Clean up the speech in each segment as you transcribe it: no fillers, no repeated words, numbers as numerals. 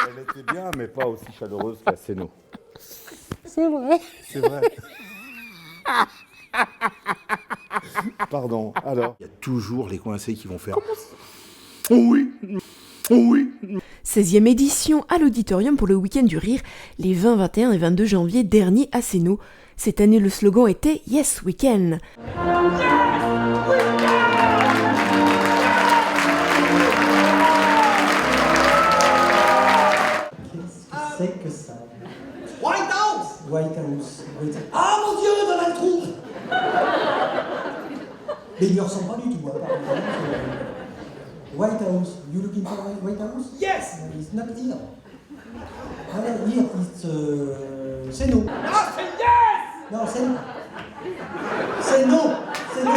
Elle était bien, mais pas aussi chaleureuse qu'à Séno. C'est vrai. C'est vrai. Pardon, alors. Il y a toujours les coincés qui vont faire. Oh oui, oh oui. 16e édition à l'Auditorium pour le Week-end du Rire, les 20, 21 et 22 janvier dernier à Séno. Cette année, le slogan était Yes Weekend. C'est que ça. White House. White House. Ah mon Dieu, Donald Trump. Mais il ne ressemble pas du tout. White House. You looking for White House? Yes. It's not here. Here, it's c'est no. Ah, c'est yes. Non, c'est no. C'est no. C'est no.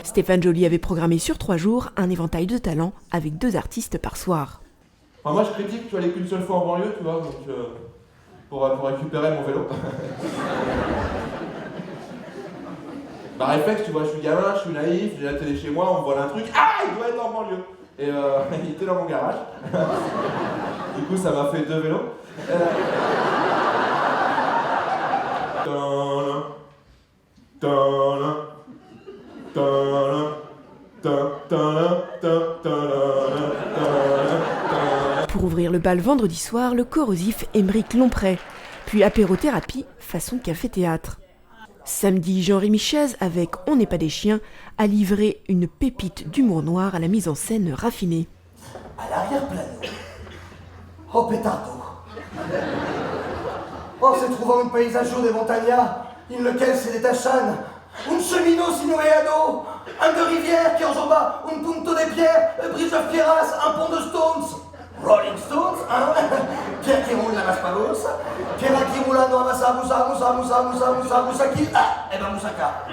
Stéphane Joly avait programmé sur 3 jours un éventail de talents avec 2 artistes par soir. Enfin, moi je critique, tu vas aller qu'une seule fois en banlieue, tu vois, donc pour récupérer mon vélo. Bah réflexe, tu vois, je suis gamin, je suis naïf, j'ai la télé chez moi, on me vole un truc, ah il doit être en banlieue. Et il était dans mon garage. Du coup ça m'a fait 2 vélos. Pour ouvrir le bal vendredi soir, le corrosif Émeric Lompré, puis apérothérapie façon café-théâtre. Samedi, Jean-Rémy Chaise, avec On n'est pas des chiens, a livré une pépite d'humour noir à la mise en scène raffinée. À l'arrière-plan. Oh pétardo. Oh, se trouvant un paisaggio de montagna, in lequel se détachan un chemino sinueado, un de rivière qui enjamba un punto de pierre, un bridge of Pierras, un pont de Stones. Rolling Stones, hein? Pierre qui roule la Maspalos, Pierre qui roule à Noa Massa, Moussaki, ah, eh ben Moussaka.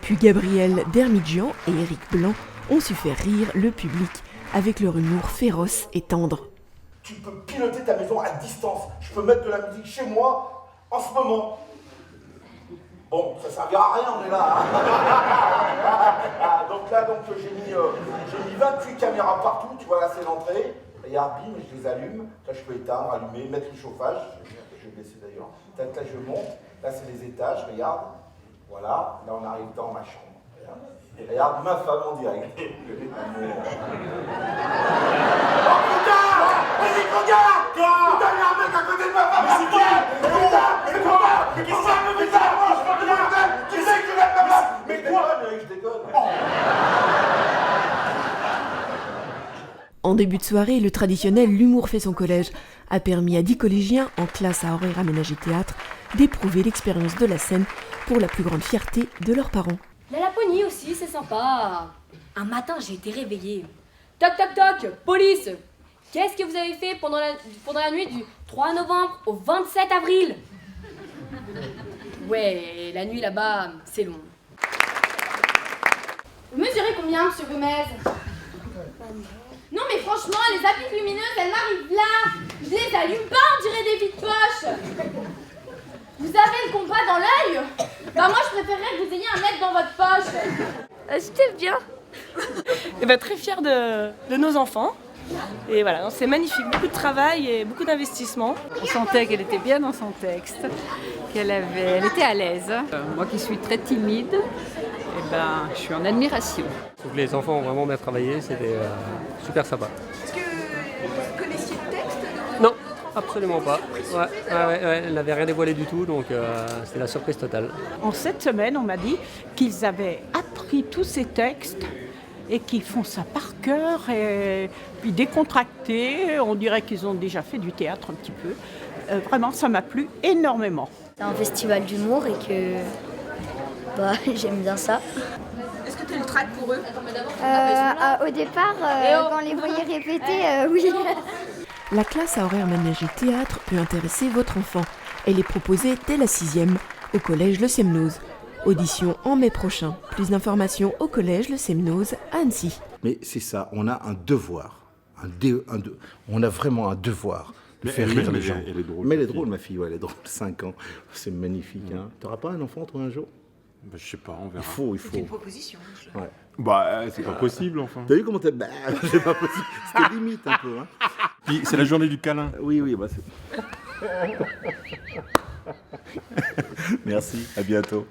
Puis Gabriel Dermidjian et Éric Blanc ont su faire rire le public avec leur humour féroce et tendre. Tu peux piloter ta maison à distance. Je peux mettre de la musique chez moi en ce moment. Bon, ça servira à rien, on est là. Hein. Donc là, j'ai mis 28 caméras partout. Tu vois, là, c'est l'entrée. Regarde, bim, je les allume. Là, je peux éteindre, allumer, mettre le chauffage. Je vais baisser d'ailleurs. Là, je monte. Là, c'est les étages, regarde. Voilà. Là, on arrive dans ma chambre. Regarde. Et regarde ma femme en direct. Oh putain! Vas-y, regarde! Putain, il y a un mec à côté de ma femme! Mais c'est qui? Putain! Mais pourquoi? Mais qu'est-ce que ça me fait ça? Qui c'est que tu l'aimes ma femme? Mais quoi? Je déconne. En début de soirée, le traditionnel L'humour fait son collège a permis à 10 collégiens en classe à horaire aménagé théâtre d'éprouver l'expérience de la scène pour la plus grande fierté de leurs parents. La Laponie aussi, c'est sympa. Un matin, j'ai été réveillée. Toc toc toc, police. Qu'est-ce que vous avez fait pendant la nuit du 3 novembre au 27 avril? Ouais, la nuit là-bas, c'est long. Vous mesurez combien, monsieur Gomez? Non mais franchement, les appliques lumineuses, elles m'arrivent là. Je les allume pas, on dirait des vides-poches. Vous avez le compas dans l'œil? Bah moi, je préférerais que vous ayez un mec dans votre poche. C'était bien. Et bah, très fière de nos enfants. Et voilà, c'est magnifique, beaucoup de travail et beaucoup d'investissement. On sentait qu'elle était bien dans son texte, elle était à l'aise. Moi qui suis très timide, je suis en admiration. Je trouve que les enfants ont vraiment bien travaillé, c'était super sympa. Est-ce que vous connaissiez le texte Non, absolument pas. Elle n'avait rien dévoilé du tout, donc c'était la surprise totale. En cette semaine, on m'a dit qu'ils avaient appris tous ces textes et qu'ils font ça par cœur et puis décontractés. On dirait qu'ils ont déjà fait du théâtre un petit peu. Vraiment, ça m'a plu énormément. C'est un festival d'humour et que j'aime bien ça. Est-ce que tu as le trac pour eux? Au départ, quand on les voyait répéter, oui. La classe à horaire aménagé théâtre peut intéresser votre enfant. Elle est proposée dès la 6e au collège Le Semnoz. Audition en mai prochain. Plus d'informations au collège Le Semnoz à Annecy. Mais c'est ça, on a un devoir. On a vraiment un devoir Mais fait rire les gens. Elle est drôle. Mais elle est drôle, ma fille, ouais, elle est drôle, 5 ans. C'est magnifique. Hein. T'auras pas un enfant, toi, un jour? Bah, je sais pas, on verra. Il faut. C'est une proposition. Ouais. Bah, c'est pas possible, enfin. T'as vu comment t'as... Bah, c'est pas possible. C'était limite, un peu. Hein. Puis, c'est la journée du câlin. Oui, bah c'est... Merci, à bientôt.